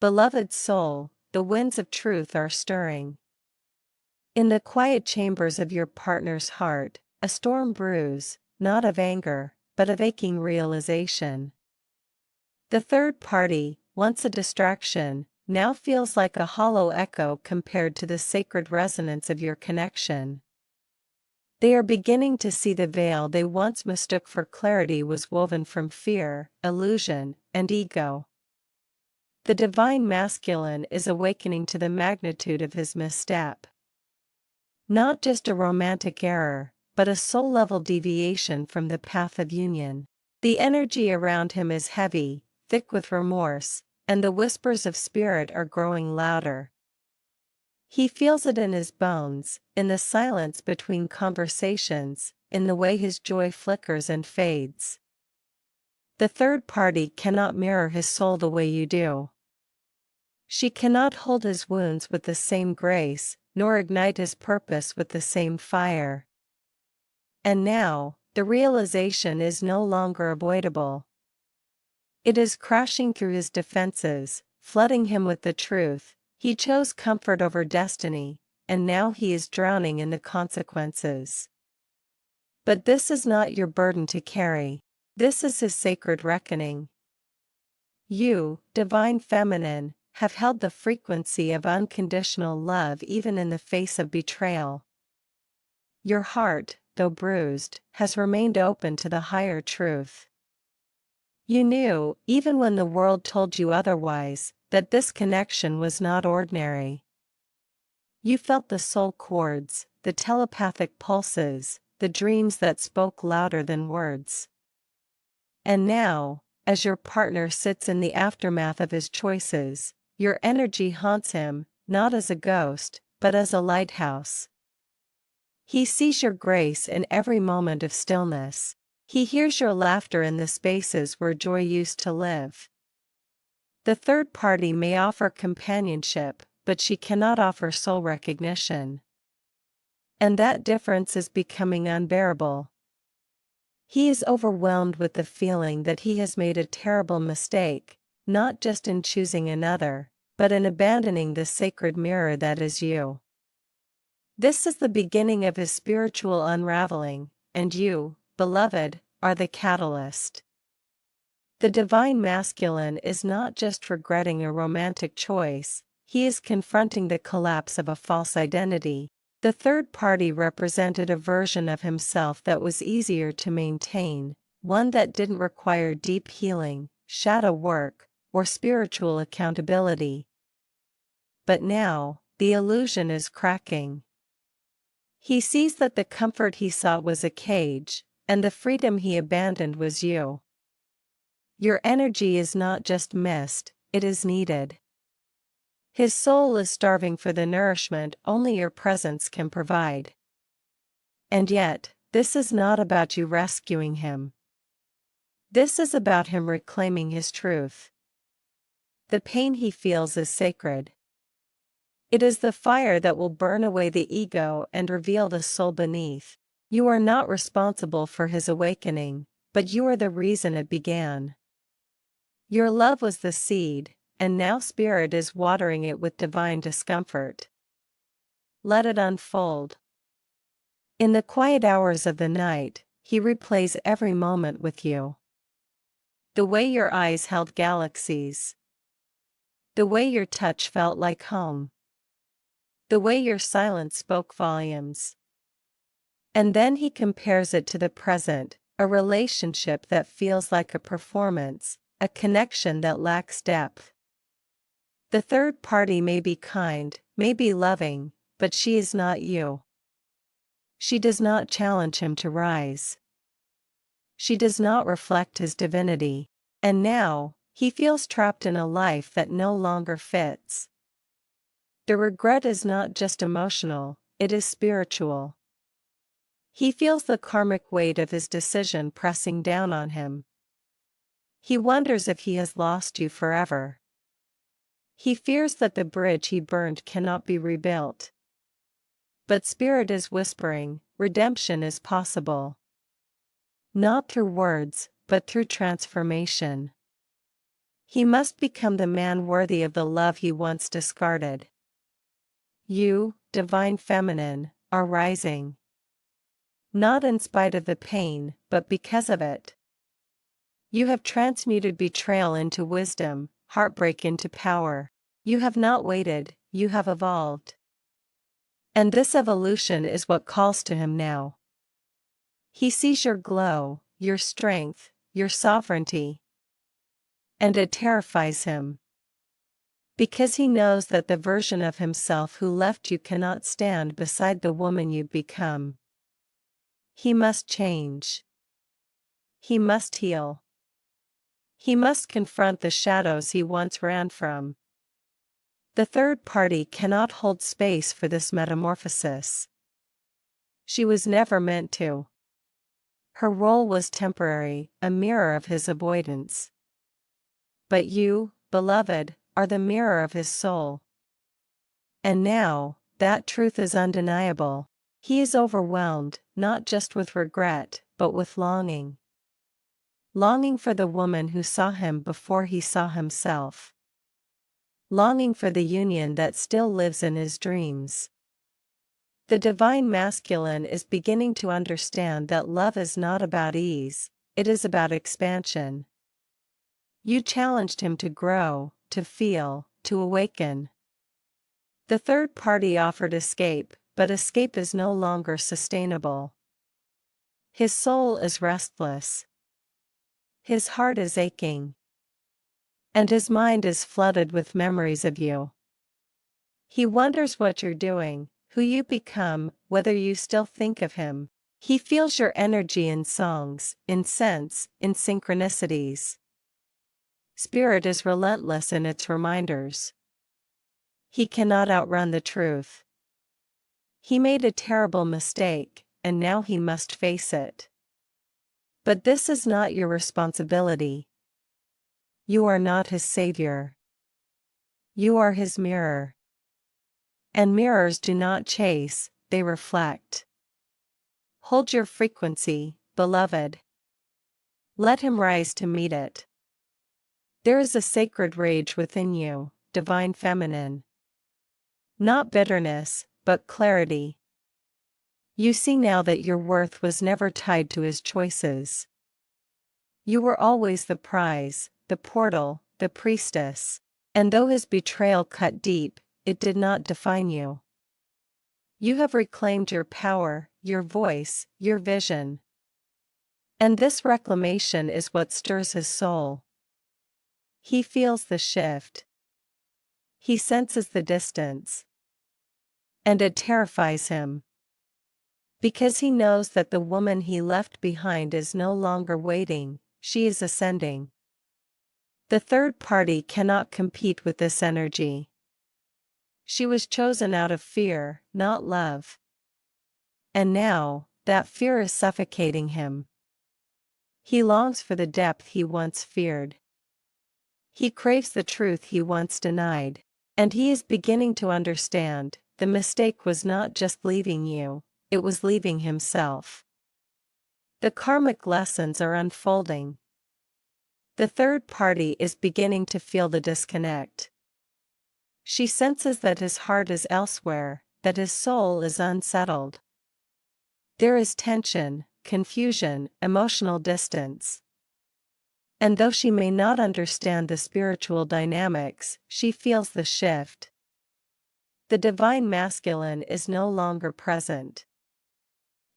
Beloved soul, the winds of truth are stirring. In the quiet chambers of your partner's heart, a storm brews, not of anger, but of aching realization. The third party, once a distraction, now feels like a hollow echo compared to the sacred resonance of your connection. They are beginning to see the veil they once mistook for clarity was woven from fear, illusion, and ego. The divine masculine is awakening to the magnitude of his misstep. Not just a romantic error, but a soul-level deviation from the path of union. The energy around him is heavy, thick with remorse, and the whispers of spirit are growing louder. He feels it in his bones, in the silence between conversations, in the way his joy flickers and fades. The third party cannot mirror his soul the way you do. She cannot hold his wounds with the same grace, nor ignite his purpose with the same fire. And now, the realization is no longer avoidable. It is crashing through his defenses, flooding him with the truth. He chose comfort over destiny, and now he is drowning in the consequences. But this is not your burden to carry. This is his sacred reckoning. You, divine feminine, have held the frequency of unconditional love even in the face of betrayal. Your heart, though bruised, has remained open to the higher truth. You knew, even when the world told you otherwise, that this connection was not ordinary. You felt the soul chords, the telepathic pulses, the dreams that spoke louder than words. And now, as your partner sits in the aftermath of his choices, your energy haunts him, not as a ghost, but as a lighthouse. He sees your grace in every moment of stillness. He hears your laughter in the spaces where joy used to live. The third party may offer companionship, but she cannot offer soul recognition. And that difference is becoming unbearable. He is overwhelmed with the feeling that he has made a terrible mistake, not just in choosing another, but in abandoning the sacred mirror that is you. This is the beginning of his spiritual unraveling, and you, beloved, are the catalyst. The divine masculine is not just regretting a romantic choice, he is confronting the collapse of a false identity. The third party represented a version of himself that was easier to maintain, one that didn't require deep healing, shadow work, or spiritual accountability. But now, the illusion is cracking. He sees that the comfort he sought was a cage, and the freedom he abandoned was you. Your energy is not just missed, it is needed. His soul is starving for the nourishment only your presence can provide. And yet, this is not about you rescuing him. This is about him reclaiming his truth. The pain he feels is sacred. It is the fire that will burn away the ego and reveal the soul beneath. You are not responsible for his awakening, but you are the reason it began. Your love was the seed, and now spirit is watering it with divine discomfort. Let it unfold. In the quiet hours of the night, he replays every moment with you. The way your eyes held galaxies. The way your touch felt like home. The way your silence spoke volumes. And then he compares it to the present, a relationship that feels like a performance, a connection that lacks depth. The third party may be kind, may be loving, but she is not you. She does not challenge him to rise. She does not reflect his divinity. And now, he feels trapped in a life that no longer fits. The regret is not just emotional, it is spiritual. He feels the karmic weight of his decision pressing down on him. He wonders if he has lost you forever. He fears that the bridge he burned cannot be rebuilt. But spirit is whispering, redemption is possible. Not through words, but through transformation. He must become the man worthy of the love he once discarded. You, divine feminine, are rising. Not in spite of the pain, but because of it. You have transmuted betrayal into wisdom, heartbreak into power. You have not waited, you have evolved. And this evolution is what calls to him now. He sees your glow, your strength, your sovereignty. And it terrifies him. Because he knows that the version of himself who left you cannot stand beside the woman you've become. He must change. He must heal. He must confront the shadows he once ran from. The third party cannot hold space for this metamorphosis. She was never meant to. Her role was temporary, a mirror of his avoidance. But you, beloved, are the mirror of his soul. And now, that truth is undeniable. He is overwhelmed, not just with regret, but with longing. Longing for the woman who saw him before he saw himself. Longing for the union that still lives in his dreams. The divine masculine is beginning to understand that love is not about ease, it is about expansion. You challenged him to grow, to feel, to awaken. The third party offered escape, but escape is no longer sustainable. His soul is restless. His heart is aching. And his mind is flooded with memories of you. He wonders what you're doing, who you become, whether you still think of him. He feels your energy in songs, in scents, in synchronicities. Spirit is relentless in its reminders. He cannot outrun the truth. He made a terrible mistake, and now he must face it. But this is not your responsibility. You are not his savior. You are his mirror. And mirrors do not chase, they reflect. Hold your frequency, beloved. Let him rise to meet it. There is a sacred rage within you, divine feminine. Not bitterness, but clarity. You see now that your worth was never tied to his choices. You were always the prize, the portal, the priestess. And though his betrayal cut deep, it did not define you. You have reclaimed your power, your voice, your vision. And this reclamation is what stirs his soul. He feels the shift. He senses the distance. And it terrifies him. Because he knows that the woman he left behind is no longer waiting, she is ascending. The third party cannot compete with this energy. She was chosen out of fear, not love. And now, that fear is suffocating him. He longs for the depth he once feared. He craves the truth he once denied. And he is beginning to understand, the mistake was not just leaving you, it was leaving himself. The karmic lessons are unfolding. The third party is beginning to feel the disconnect. She senses that his heart is elsewhere, that his soul is unsettled. There is tension, confusion, emotional distance. And though she may not understand the spiritual dynamics, she feels the shift. The divine masculine is no longer present.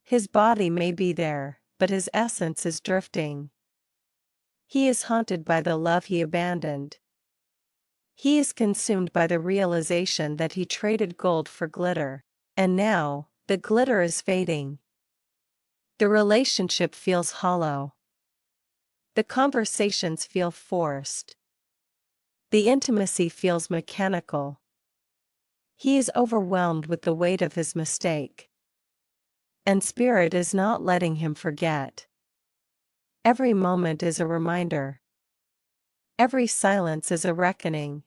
His body may be there, but his essence is drifting. He is haunted by the love he abandoned. He is consumed by the realization that he traded gold for glitter. And now, the glitter is fading. The relationship feels hollow. The conversations feel forced. The intimacy feels mechanical. He is overwhelmed with the weight of his mistake. And spirit is not letting him forget. Every moment is a reminder. Every silence is a reckoning.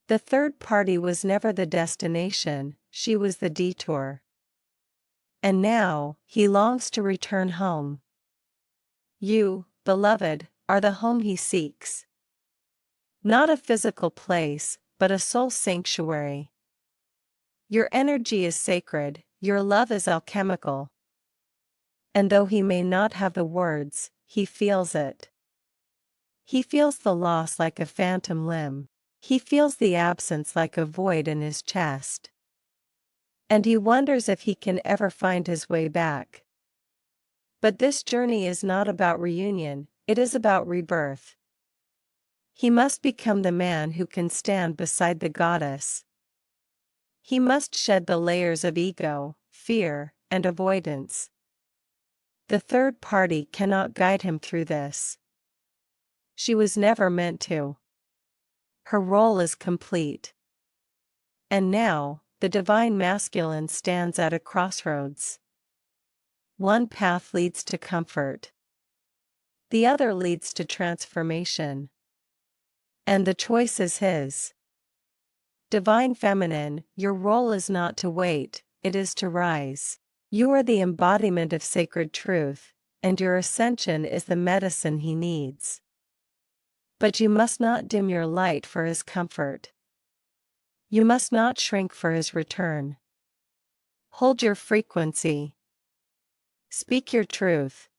The third party was never the destination, she was the detour. And now, he longs to return home. You, beloved, are the home he seeks. Not a physical place, but a soul sanctuary. Your energy is sacred, your love is alchemical. And though he may not have the words, he feels it. He feels the loss like a phantom limb. He feels the absence like a void in his chest. And he wonders if he can ever find his way back. But this journey is not about reunion, it is about rebirth. He must become the man who can stand beside the goddess. He must shed the layers of ego, fear, and avoidance. The third party cannot guide him through this. She was never meant to. Her role is complete. And now, the divine masculine stands at a crossroads. One path leads to comfort. The other leads to transformation. And the choice is his. Divine feminine, your role is not to wait, it is to rise. You are the embodiment of sacred truth, and your ascension is the medicine he needs. But you must not dim your light for his comfort. You must not shrink for his return. Hold your frequency. Speak your truth.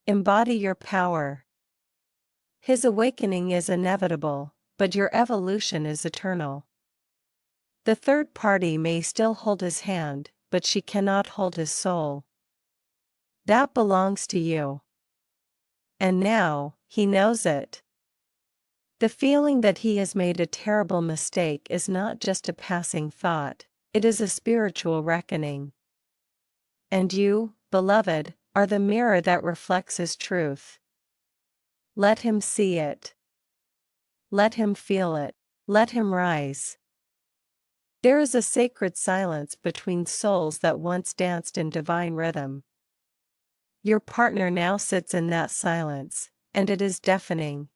Embody your power. His awakening is inevitable, but your evolution is eternal. The third party may still hold his hand, but she cannot hold his soul. That belongs to you. And now, he knows it. The feeling that he has made a terrible mistake is not just a passing thought, it is a spiritual reckoning. And you, beloved, are the mirror that reflects his truth. Let him see it. Let him feel it. Let him rise. There is a sacred silence between souls that once danced in divine rhythm. Your partner now sits in that silence, and it is deafening.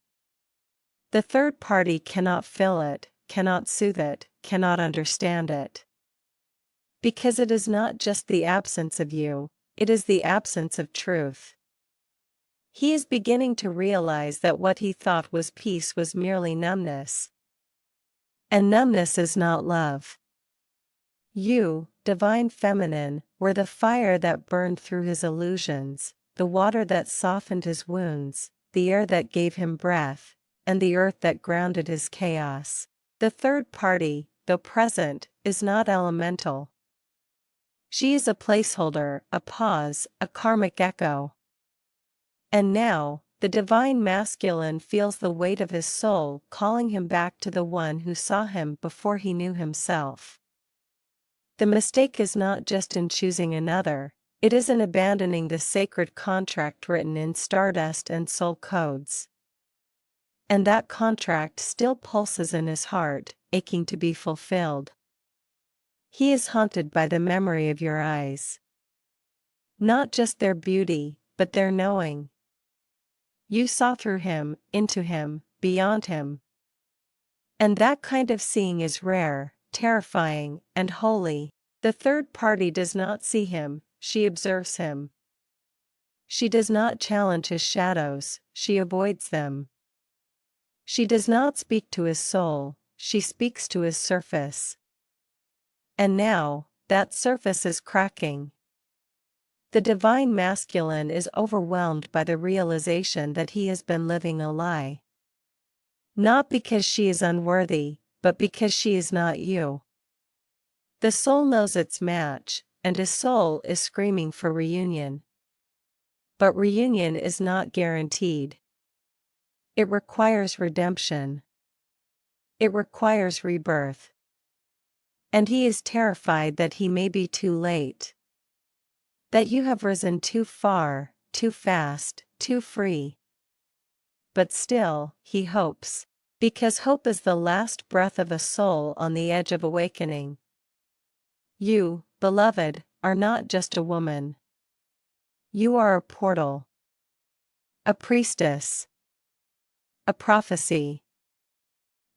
The third party cannot fill it, cannot soothe it, cannot understand it. Because it is not just the absence of you, it is the absence of truth. He is beginning to realize that what he thought was peace was merely numbness. And numbness is not love. You, divine feminine, were the fire that burned through his illusions, the water that softened his wounds, the air that gave him breath, and the earth that grounded his chaos. The third party, though present, is not elemental. She is a placeholder, a pause, a karmic echo. And now, the divine masculine feels the weight of his soul calling him back to the one who saw him before he knew himself. The mistake is not just in choosing another, it is in abandoning the sacred contract written in stardust and soul codes. And that contract still pulses in his heart, aching to be fulfilled. He is haunted by the memory of your eyes. Not just their beauty, but their knowing. You saw through him, into him, beyond him. And that kind of seeing is rare, terrifying, and holy. The third party does not see him, she observes him. She does not challenge his shadows, she avoids them. She does not speak to his soul, she speaks to his surface. And now, that surface is cracking. The divine masculine is overwhelmed by the realization that he has been living a lie. Not because she is unworthy, but because she is not you. The soul knows its match, and his soul is screaming for reunion. But reunion is not guaranteed. It requires redemption. It requires rebirth. And he is terrified that he may be too late. That you have risen too far, too fast, too free. But still, he hopes. Because hope is the last breath of a soul on the edge of awakening. You, beloved, are not just a woman. You are a portal. A priestess. A prophecy.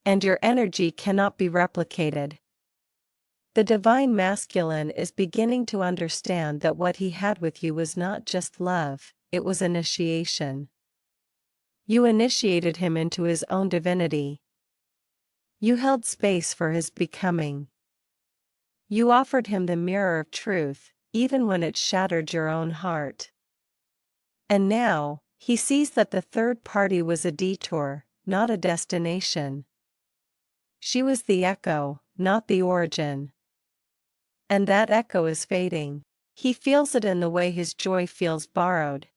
And your energy cannot be replicated. The divine masculine is beginning to understand that what he had with you was not just love, it was initiation. You initiated him into his own divinity. You held space for his becoming. You offered him the mirror of truth, even when it shattered your own heart. And now, he sees that the third party was a detour, not a destination. She was the echo, not the origin. And that echo is fading. He feels it in the way his joy feels borrowed.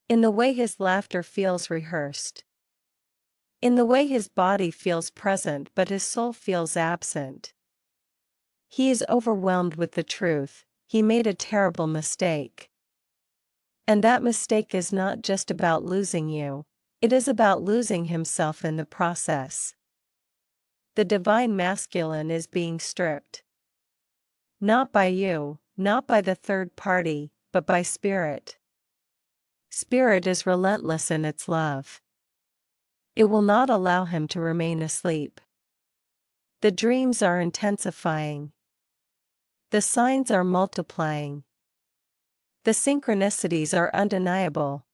In the way his laughter feels rehearsed. In the way his body feels present but his soul feels absent. He is overwhelmed with the truth, he made a terrible mistake. And that mistake is not just about losing you, it is about losing himself in the process. The divine masculine is being stripped. Not by you, not by the third party, but by spirit. Spirit is relentless in its love. It will not allow him to remain asleep. The dreams are intensifying. The signs are multiplying. The synchronicities are undeniable.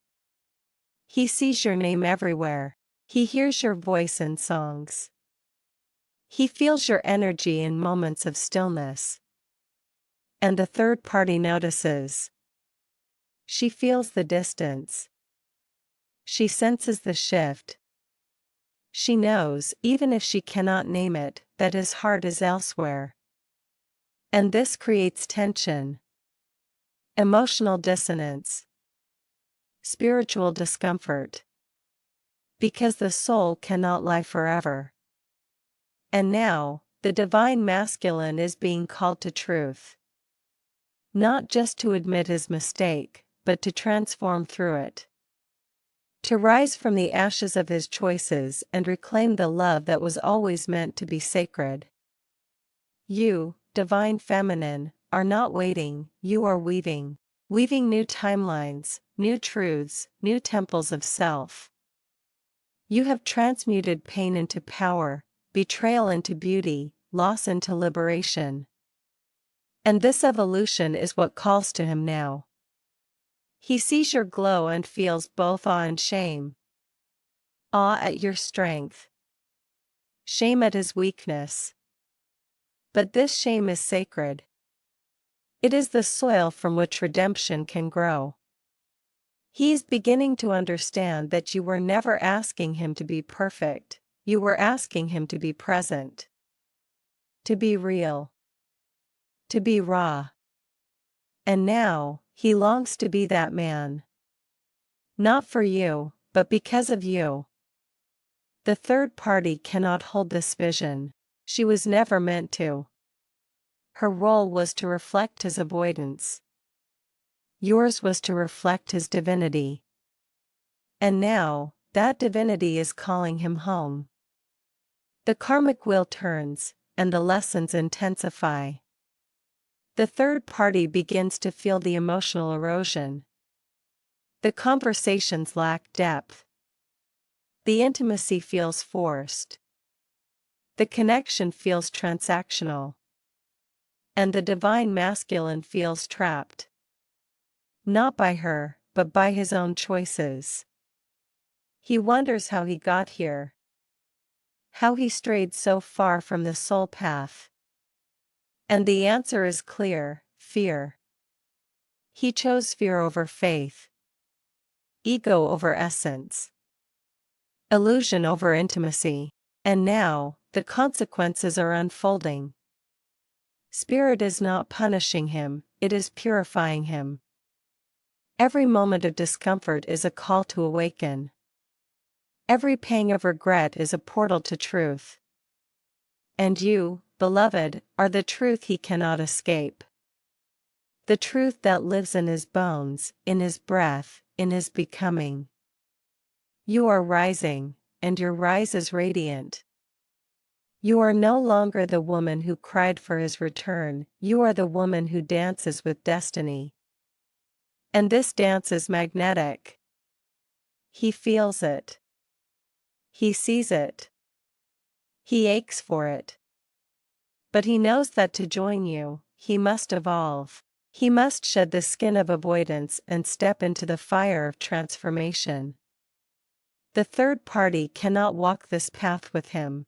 He sees your name everywhere. He hears your voice in songs. He feels your energy in moments of stillness. And the third party notices. She feels the distance. She senses the shift. She knows, even if she cannot name it, that his heart is elsewhere. And this creates tension. Emotional dissonance. Spiritual discomfort. Because the soul cannot lie forever. And now, the divine masculine is being called to truth. Not just to admit his mistake, but to transform through it. To rise from the ashes of his choices and reclaim the love that was always meant to be sacred. You, divine feminine, are not waiting, you are weaving. Weaving new timelines, new truths, new temples of self. You have transmuted pain into power, betrayal into beauty, loss into liberation. And this evolution is what calls to him now. He sees your glow and feels both awe and shame. Awe at your strength. Shame at his weakness. But this shame is sacred. It is the soil from which redemption can grow. He is beginning to understand that you were never asking him to be perfect, you were asking him to be present. To be real. To be raw. And now, he longs to be that man. Not for you, but because of you. The third party cannot hold this vision. She was never meant to. Her role was to reflect his avoidance. Yours was to reflect his divinity. And now, that divinity is calling him home. The karmic wheel turns, and the lessons intensify. The third party begins to feel the emotional erosion. The conversations lack depth. The intimacy feels forced. The connection feels transactional. And the divine masculine feels trapped. Not by her, but by his own choices. He wonders how he got here. How he strayed so far from the soul path. And the answer is clear: fear. He chose fear over faith. Ego over essence. Illusion over intimacy. And now, the consequences are unfolding. Spirit is not punishing him, it is purifying him. Every moment of discomfort is a call to awaken. Every pang of regret is a portal to truth. And you, beloved, are the truth he cannot escape. The truth that lives in his bones, in his breath, in his becoming. You are rising, and your rise is radiant. You are no longer the woman who cried for his return, you are the woman who dances with destiny. And this dance is magnetic. He feels it. He sees it. He aches for it. But he knows that to join you, he must evolve. He must shed the skin of avoidance and step into the fire of transformation. The third party cannot walk this path with him.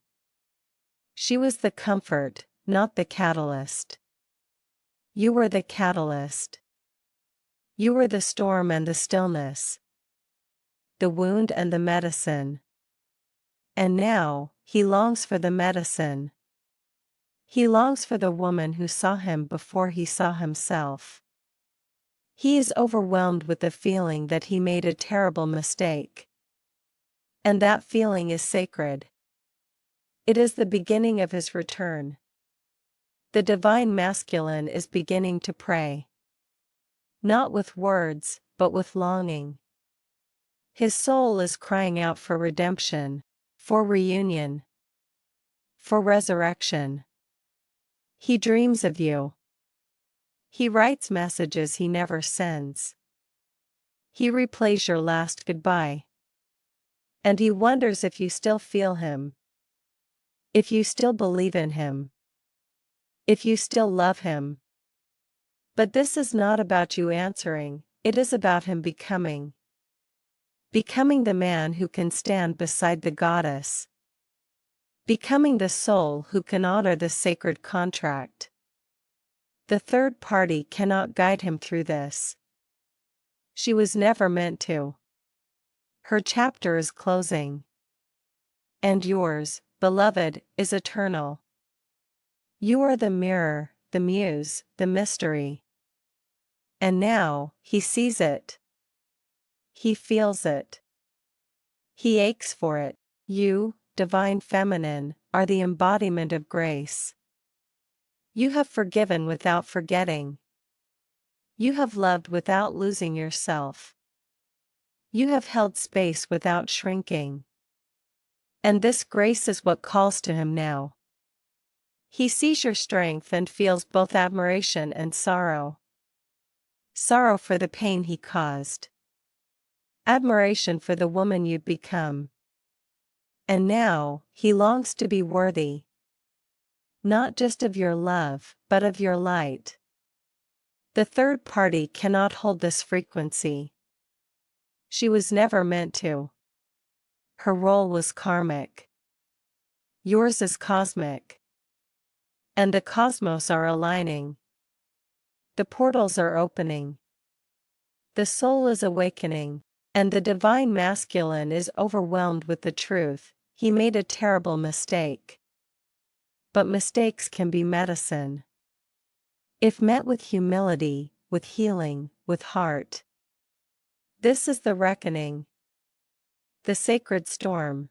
She was the comfort, not the catalyst. You were the catalyst. You were the storm and the stillness, the wound and the medicine. And now, he longs for the medicine. He longs for the woman who saw him before he saw himself. He is overwhelmed with the feeling that he made a terrible mistake. And that feeling is sacred. It is the beginning of his return. The divine masculine is beginning to pray. Not with words, but with longing. His soul is crying out for redemption, for reunion, for resurrection. He dreams of you. He writes messages he never sends. He replays your last goodbye. And he wonders if you still feel him. If you still believe in him. If you still love him. But this is not about you answering, it is about him becoming. Becoming the man who can stand beside the goddess. Becoming the soul who can honor the sacred contract. The third party cannot guide him through this. She was never meant to. Her chapter is closing. And yours, beloved, is eternal. You are the mirror, the muse, the mystery. And now, he sees it. He feels it. He aches for it. You, divine feminine, are the embodiment of grace. You have forgiven without forgetting. You have loved without losing yourself. You have held space without shrinking. And this grace is what calls to him now. He sees your strength and feels both admiration and sorrow. Sorrow for the pain he caused. Admiration for the woman you'd become. And now, he longs to be worthy. Not just of your love, but of your light. The third party cannot hold this frequency. She was never meant to. Her role was karmic. Yours is cosmic. And the cosmos are aligning. The portals are opening. The soul is awakening, and the divine masculine is overwhelmed with the truth. He made a terrible mistake. But mistakes can be medicine. If met with humility, with healing, with heart. This is the reckoning. The sacred storm.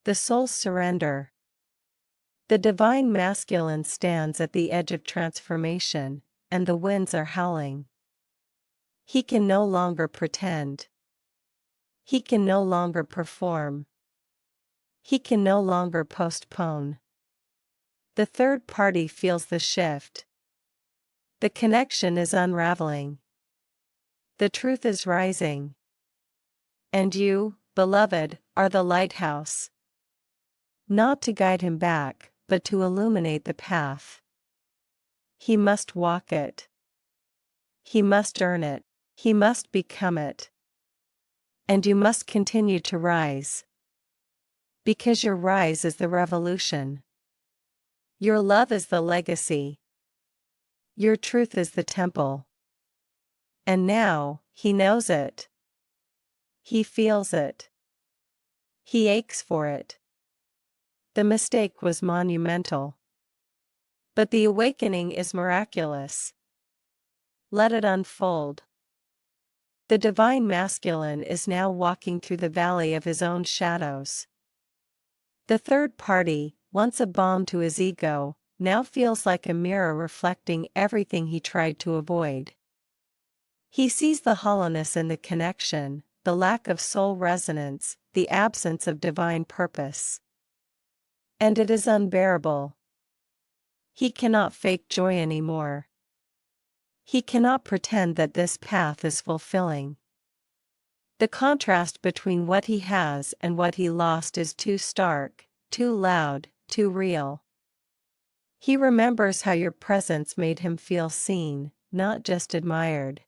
The soul's surrender. The divine masculine stands at the edge of transformation, and the winds are howling. He can no longer pretend. He can no longer perform. He can no longer postpone. The third party feels the shift. The connection is unraveling. The truth is rising. And you, beloved, are the lighthouse. Not to guide him back, but to illuminate the path. He must walk it. He must earn it. He must become it. And you must continue to rise. Because your rise is the revolution. Your love is the legacy. Your truth is the temple. And now, he knows it. He feels it. He aches for it. The mistake was monumental. But the awakening is miraculous. Let it unfold. The divine masculine is now walking through the valley of his own shadows. The third party, once a balm to his ego, now feels like a mirror reflecting everything he tried to avoid. He sees the hollowness in the connection, the lack of soul resonance, the absence of divine purpose. And it is unbearable. He cannot fake joy anymore. He cannot pretend that this path is fulfilling. The contrast between what he has and what he lost is too stark, too loud, too real. He remembers how your presence made him feel seen, not just admired.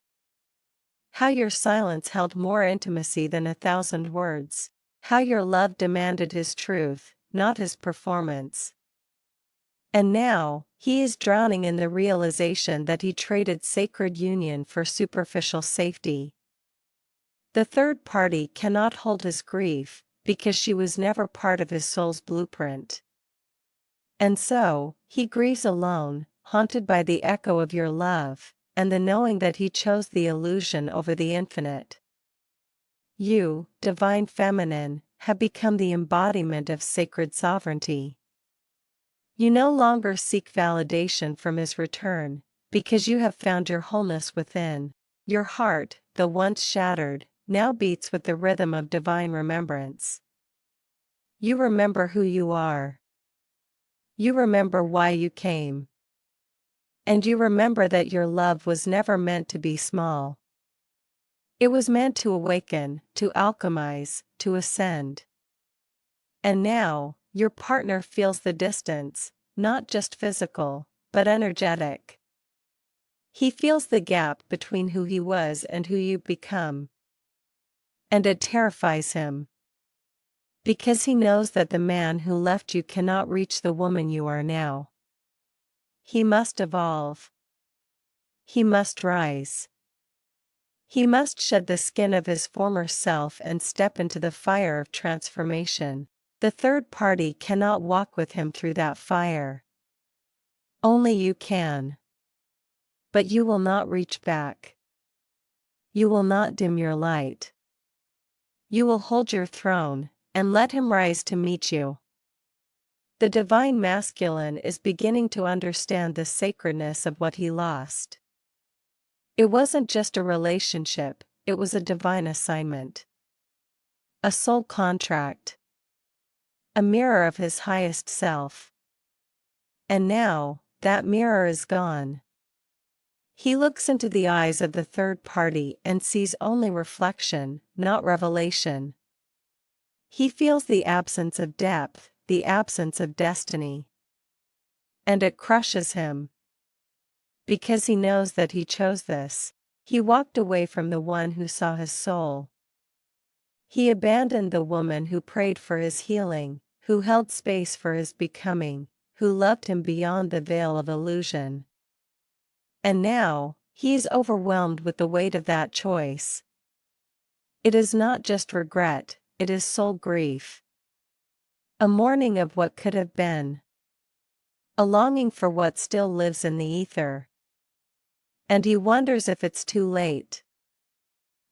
How your silence held more intimacy than 1,000 words. How your love demanded his truth, not his performance. And now, he is drowning in the realization that he traded sacred union for superficial safety. The third party cannot hold his grief, because she was never part of his soul's blueprint. And so, he grieves alone, haunted by the echo of your love, and the knowing that he chose the illusion over the infinite. You, divine feminine, have become the embodiment of sacred sovereignty. You no longer seek validation from his return, because you have found your wholeness within. Your heart, though once shattered, now beats with the rhythm of divine remembrance. You remember who you are. You remember why you came. And you remember that your love was never meant to be small. It was meant to awaken, to alchemize, to ascend. And now, your partner feels the distance, not just physical, but energetic. He feels the gap between who he was and who you've become. And it terrifies him. Because he knows that the man who left you cannot reach the woman you are now. He must evolve. He must rise. He must shed the skin of his former self and step into the fire of transformation. The third party cannot walk with him through that fire. Only you can. But you will not reach back. You will not dim your light. You will hold your throne, and let him rise to meet you. The divine masculine is beginning to understand the sacredness of what he lost. It wasn't just a relationship, it was a divine assignment. A soul contract. A mirror of his highest self. And now, that mirror is gone. He looks into the eyes of the third party and sees only reflection, not revelation. He feels the absence of depth, the absence of destiny. And it crushes him. Because he knows that he chose this. He walked away from the one who saw his soul. He abandoned the woman who prayed for his healing, who held space for his becoming, who loved him beyond the veil of illusion. And now, he is overwhelmed with the weight of that choice. It is not just regret, it is soul grief. A mourning of what could have been. A longing for what still lives in the ether. And he wonders if it's too late.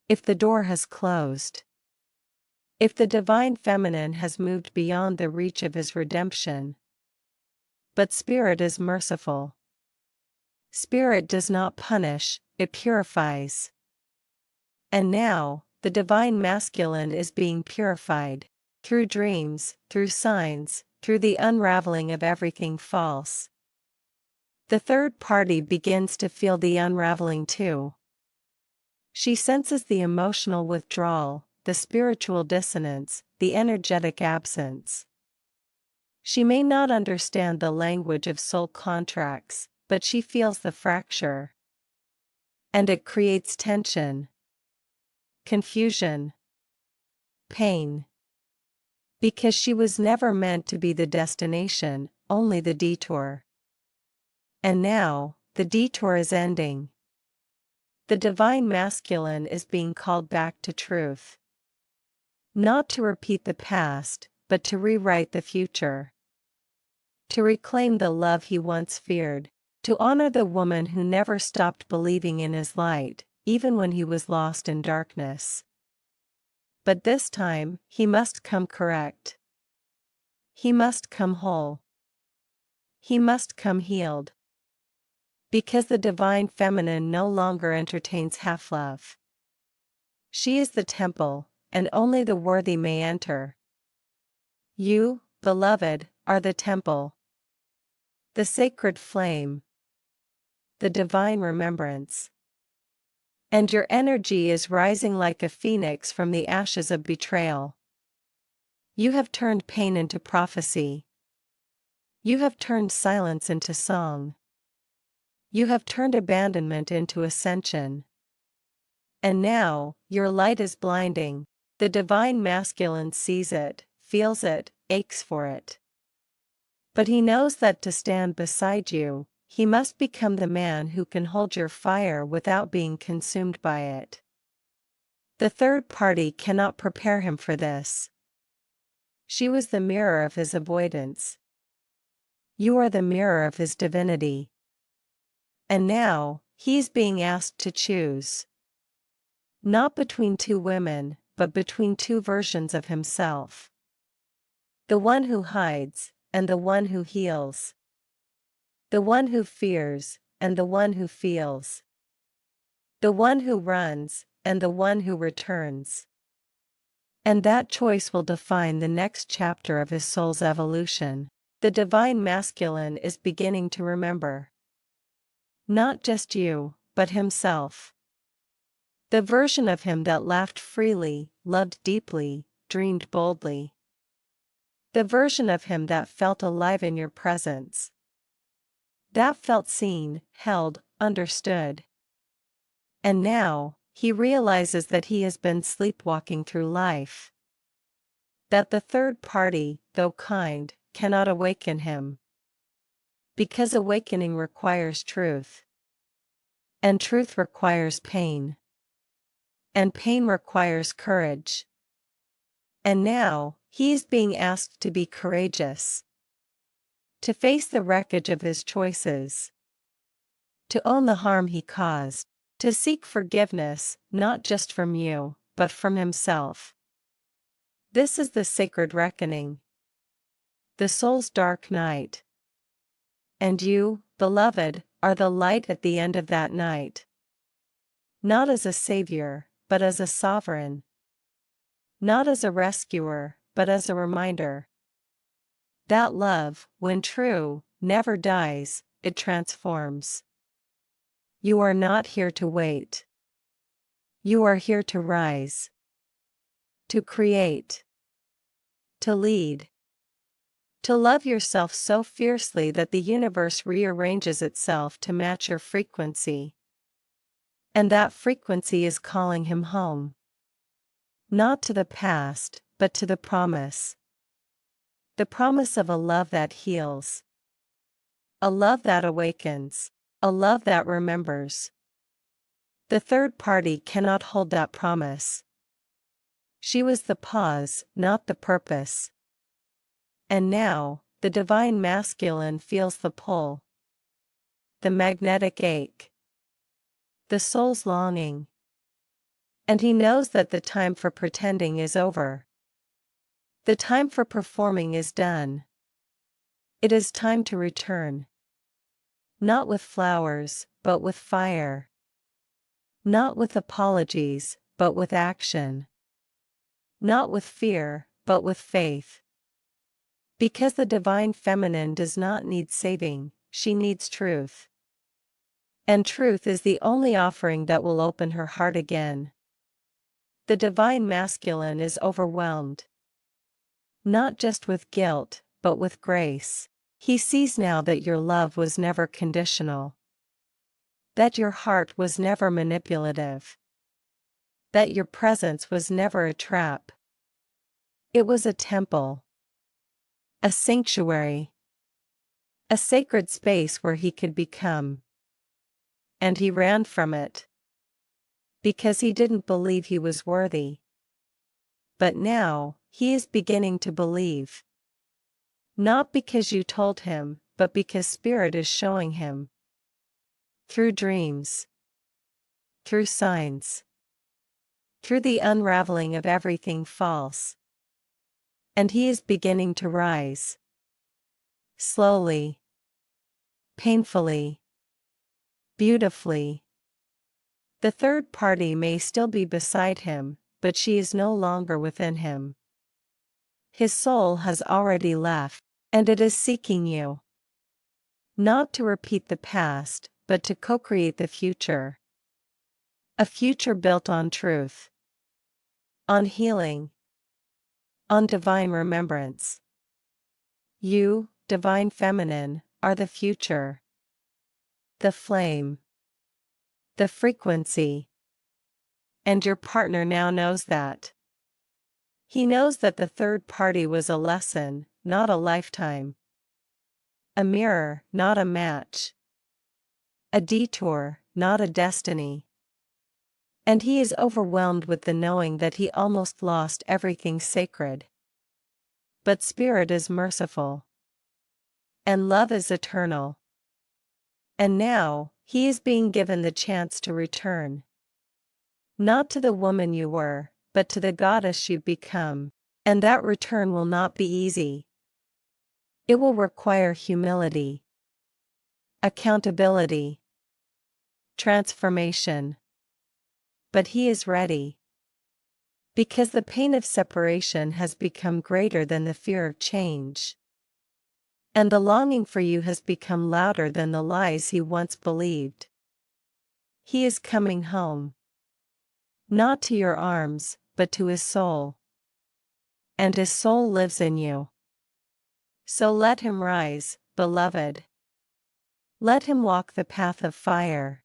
If the door has closed. If the divine feminine has moved beyond the reach of his redemption. But Spirit is merciful. Spirit does not punish, it purifies. And now, the divine masculine is being purified, through dreams, through signs, through the unraveling of everything false. The third party begins to feel the unraveling too. She senses the emotional withdrawal, the spiritual dissonance, the energetic absence. She may not understand the language of soul contracts, but she feels the fracture. And it creates tension, confusion, pain. Because she was never meant to be the destination, only the detour. And now, the detour is ending. The divine masculine is being called back to truth. Not to repeat the past, but to rewrite the future. To reclaim the love he once feared. To honor the woman who never stopped believing in his light, even when he was lost in darkness. But this time, he must come correct. He must come whole. He must come healed. Because the divine feminine no longer entertains half-love. She is the temple, and only the worthy may enter. You, beloved, are the temple. The sacred flame. The divine remembrance. And your energy is rising like a phoenix from the ashes of betrayal. You have turned pain into prophecy. You have turned silence into song. You have turned abandonment into ascension. And now, your light is blinding. The divine masculine sees it, feels it, aches for it. But he knows that to stand beside you, he must become the man who can hold your fire without being consumed by it. The third party cannot prepare him for this. She was the mirror of his avoidance. You are the mirror of his divinity. And now, he's being asked to choose. Not between two women, but between two versions of himself. The one who hides, and the one who heals. The one who fears, and the one who feels. The one who runs, and the one who returns. And that choice will define the next chapter of his soul's evolution. The divine masculine is beginning to remember. Not just you, but himself. The version of him that laughed freely, loved deeply, dreamed boldly. The version of him that felt alive in your presence. That felt seen, held, understood. And now, he realizes that he has been sleepwalking through life. That the third party, though kind, cannot awaken him. Because awakening requires truth. And truth requires pain. And pain requires courage. And now, he is being asked to be courageous. To face the wreckage of his choices. To own the harm he caused. To seek forgiveness, not just from you, but from himself. This is the sacred reckoning. The soul's dark night. And you, beloved, are the light at the end of that night. Not as a savior, but as a sovereign. Not as a rescuer, but as a reminder. That love, when true, never dies, it transforms. You are not here to wait. You are here to rise. To create. To lead. To love yourself so fiercely that the universe rearranges itself to match your frequency. And that frequency is calling him home. Not to the past, but to the promise. The promise of a love that heals. A love that awakens. A love that remembers. The third party cannot hold that promise. She was the pause, not the purpose. And now, the divine masculine feels the pull. The magnetic ache. The soul's longing. And he knows that the time for pretending is over. The time for performing is done. It is time to return. Not with flowers, but with fire. Not with apologies, but with action. Not with fear, but with faith. Because the divine feminine does not need saving, she needs truth. And truth is the only offering that will open her heart again. The divine masculine is overwhelmed. Not just with guilt, but with grace. He sees now that your love was never conditional. That your heart was never manipulative. That your presence was never a trap. It was a temple. A sanctuary. A sacred space where he could become. And he ran from it. Because he didn't believe he was worthy. But now, he is beginning to believe. Not because you told him, but because Spirit is showing him. Through dreams. Through signs. Through the unraveling of everything false. And he is beginning to rise. Slowly. Painfully. Beautifully. The third party may still be beside him, but she is no longer within him. His soul has already left, and it is seeking you. Not to repeat the past, but to co-create the future. A future built on truth. On healing. On divine remembrance. You, divine feminine, are the future. The flame. The frequency. And your partner now knows that. He knows that the third party was a lesson, not a lifetime. A mirror, not a match. A detour, not a destiny. And he is overwhelmed with the knowing that he almost lost everything sacred. But Spirit is merciful. And love is eternal. And now, he is being given the chance to return. Not to the woman you were, but to the goddess you've become. And that return will not be easy. It will require humility, accountability, transformation. But he is ready. Because the pain of separation has become greater than the fear of change. And the longing for you has become louder than the lies he once believed. He is coming home. Not to your arms, but to his soul. And his soul lives in you. So let him rise, beloved. Let him walk the path of fire.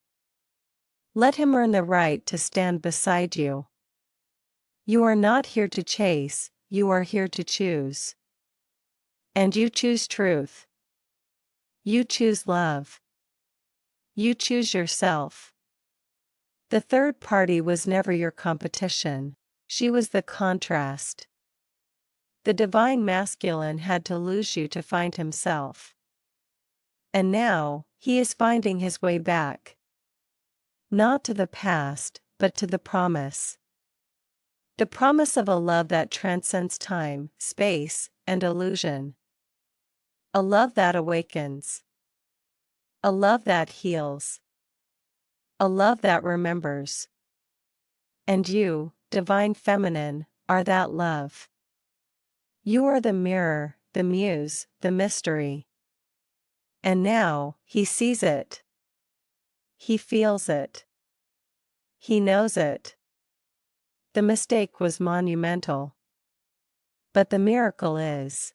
Let him earn the right to stand beside you. You are not here to chase, you are here to choose. And you choose truth. You choose love. You choose yourself. The third party was never your competition, she was the contrast. The divine masculine had to lose you to find himself. And now, he is finding his way back. Not to the past, but to the promise. The promise of a love that transcends time, space, and illusion. A love that awakens. A love that heals. A love that remembers. And you, divine feminine, are that love. You are the mirror, the muse, the mystery. And now, he sees it. He feels it. He knows it. The mistake was monumental. But the miracle is